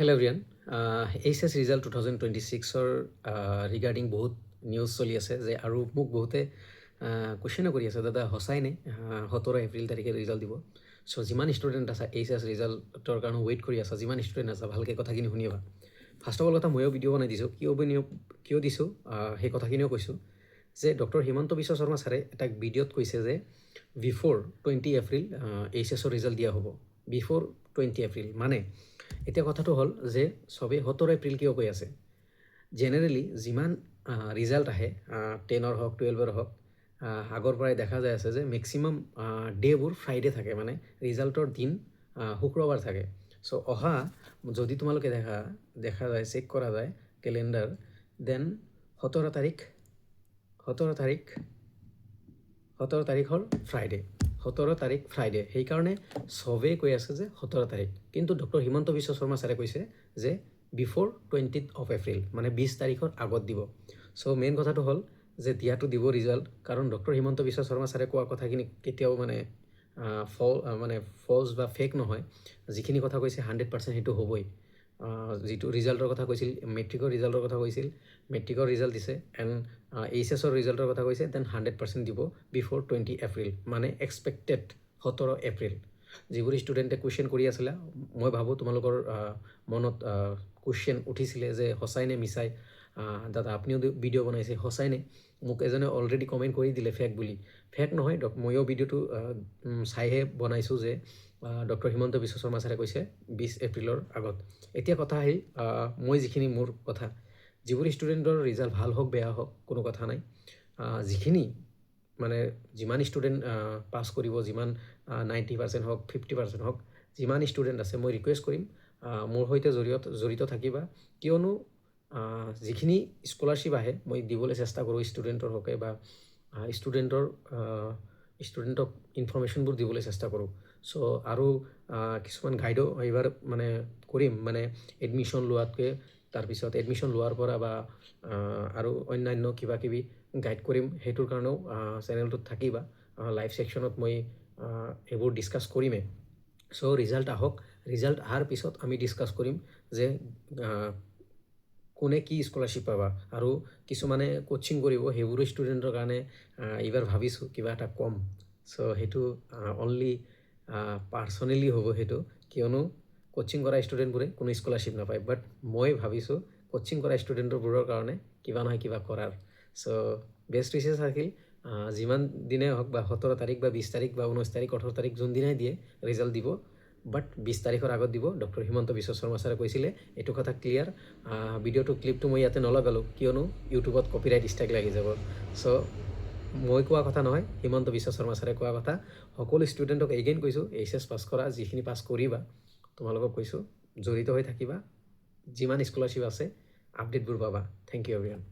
Hello everyone. HS result 2026 regarding বহুত news চলি আছে যে আৰু মোক বহুতে কোৱেশ্যন কৰি আছে দাদা হসাই নে 17 এপ্ৰিল তাৰিখে ৰিজাল্ট দিব সো যিমান ষ্টুডেণ্ট আছে HS ৰিজাল্টৰ কাৰণে ৱেইট কৰি আছে যিমান ষ্টুডেণ্ট আছে ভালকৈ কথাখিনি শুনিবা ফাৰ্ষ্ট অফ অল কথা ময়ো ভিডিঅ' বনাই দিছোঁ কিয় দিছোঁ সেই কথাখিনিও কৈছোঁ যে ডক্টৰ হিমন্ত বিশ্ব শৰ্মা ছাৰে এটা ভিডিঅ'ত কৈছে যে বিফ'ৰ 20 এপ্ৰিল HS ৰিজাল্ট দিয়া হ'ব বিফ'ৰ 20 এপ্ৰিল মানে এতিয়া কথাটো হ'ল যে সবে 17 এপ্ৰিল কিয় কৈ আছে জেনেৰেলি যিমান ৰিজাল্ট আহে 10 হওক 12 হওক আগৰ পৰাই দেখা যায় আছে যে মেক্সিমাম ডেবোৰ ফ্ৰাইডে থাকে মানে ৰিজাল্টৰ দিন শুক্ৰবাৰ থাকে সো অহা যদি তোমালোকে দেখা যায় চেক কৰা যায় কেলেণ্ডাৰ দেন 17 তাৰিখ হ'ল ফ্ৰাইডে 17 তাৰিখ ফ্ৰাইডে সেইকাৰণে সবেই কৈ আছে যে 17 তাৰিখ কিন্তু ডক্টৰ হিমন্ত বিশ্ব শৰ্মা ছাৰে কৈছে যে বিফ'ৰ 20th of এপ্ৰিল মানে 20 তাৰিখৰ আগত দিব সো মেইন কথাটো হ'ল যে দিয়াটো দিব ৰিজাল্ট কাৰণ ডক্টৰ হিমন্ত বিশ্ব শৰ্মা ছাৰে কোৱা কথাখিনি কেতিয়াও মানে ফলছ বা ফেক নহয় যিখিনি কথা কৈছে 100% সেইটো হ'বই যিটো ৰিজাল্টৰ কথা কৈছিল মেট্ৰিকৰ ৰিজাল্টৰ কথা কৈছিল মেট্ৰিকৰ ৰিজাল্ট দিছে এণ্ড HS ৰিজাল্টৰ কথা কৈছে দেন 100% দিব বিফ'ৰ 20 এপ্ৰিল মানে এক্সপেক্টেড 17 এপ্ৰিল যিবোৰ ষ্টুডেণ্টে কুৱেশ্যন কৰি আছিলে মই ভাবোঁ তোমালোকৰ মনত কুৱেশ্যন উঠিছিলে যে সঁচাই নে মিছাই দাদা আপুনিও ভিডিঅ' বনাইছে সঁচাই নে মোক এজনে অলৰেডি কমেণ্ট কৰি দিলে ফেক বুলি ফেক নহয় ময়ো ভিডিঅ'টো চাইহে বনাইছোঁ যে ডক্টৰ হিমন্ত বিশ্ব শৰ্মা ছাৰে কৈছে 20 এপ্ৰিলৰ আগত এতিয়া কথা আহিল মই যিখিনি মোৰ কথা যিবোৰ ষ্টুডেণ্টৰ ৰিজাল্ট ভাল হওক বেয়া হওক কোনো কথা নাই যিখিনি মানে যিমান ষ্টুডেণ্ট পাছ কৰিব যিমান 90% হওক 50% হওক যিমান ষ্টুডেণ্ট আছে মই ৰিকুৱেষ্ট কৰিম মোৰ সৈতে জড়িত থাকিবা কিয়নো যিখিনি স্কলাৰশ্বিপ আহে মই দিবলৈ চেষ্টা কৰোঁ ষ্টুডেণ্টৰ হকে বা ষ্টুডেণ্টক ইনফৰ্মেশ্যনবোৰ দিবলৈ চেষ্টা কৰোঁ সো আৰু কিছুমান গাইডো এইবাৰ মানে কৰিম মানে এডমিশ্যন লোৱাতকৈ তাৰপিছত এডমিশ্যন লোৱাৰ পৰা বা আৰু অন্যান্য কিবা কিবি গাইড কৰিম সেইটোৰ কাৰণেও চেনেলটোত থাকিবা লাইভ ছেকশ্যনত মই এইবোৰ ডিছকাছ কৰিমেই সো ৰিজাল্ট আহক ৰিজাল্ট অহাৰ পিছত আমি ডিছকাছ কৰিম যে কোনে কি স্কলাৰশ্বিপ পাবা আৰু কিছুমানে কোচিং কৰিব সেইবোৰ ষ্টুডেণ্টৰ কাৰণে এইবাৰ ভাবিছোঁ কিবা এটা কম সো সেইটো অনলি পাৰ্চনেলি হ'ব সেইটো কিয়নো কোচিং কৰা ষ্টুডেণ্টবোৰে কোনো স্কলাৰশ্বিপ নাপায় বাট মই ভাবিছোঁ কোচিং কৰা ষ্টুডেণ্টবোৰৰ কাৰণে কিবা নহয় কিবা কৰাৰ সো বেষ্ট উইচেছ থাকিল যিমান দিনে হওক বা 17 তাৰিখ বা 20 তাৰিখ বা 19 তাৰিখ 18 তাৰিখ যোনদিনাই দিয়ে ৰিজাল্ট দিব বাট 20 তাৰিখৰ আগত দিব ডক্টৰ হিমন্ত বিশ্ব শৰ্মা ছাৰে কৈছিলে এইটো কথা ক্লিয়াৰ ভিডিঅ'টো ক্লিপটো মই ইয়াতে নলগালোঁ কিয়নো ইউটিউবত কপিৰাইট ষ্ট্ৰাইক লাগি যাব সো মই কোৱা কথা নহয় হিমন্ত বিশ্ব শৰ্মা ছাৰে কোৱা কথা সকলো ষ্টুডেণ্টক এগেইন কৈছোঁ HS পাছ কৰা যিখিনি পাছ কৰিবা তোমালোকক কৈছোঁ জড়িত হৈ থাকিবা যিমান স্কলাৰশ্বিপ আছে আপডেটবোৰ পাবা থেংক ইউ এভৰিৱান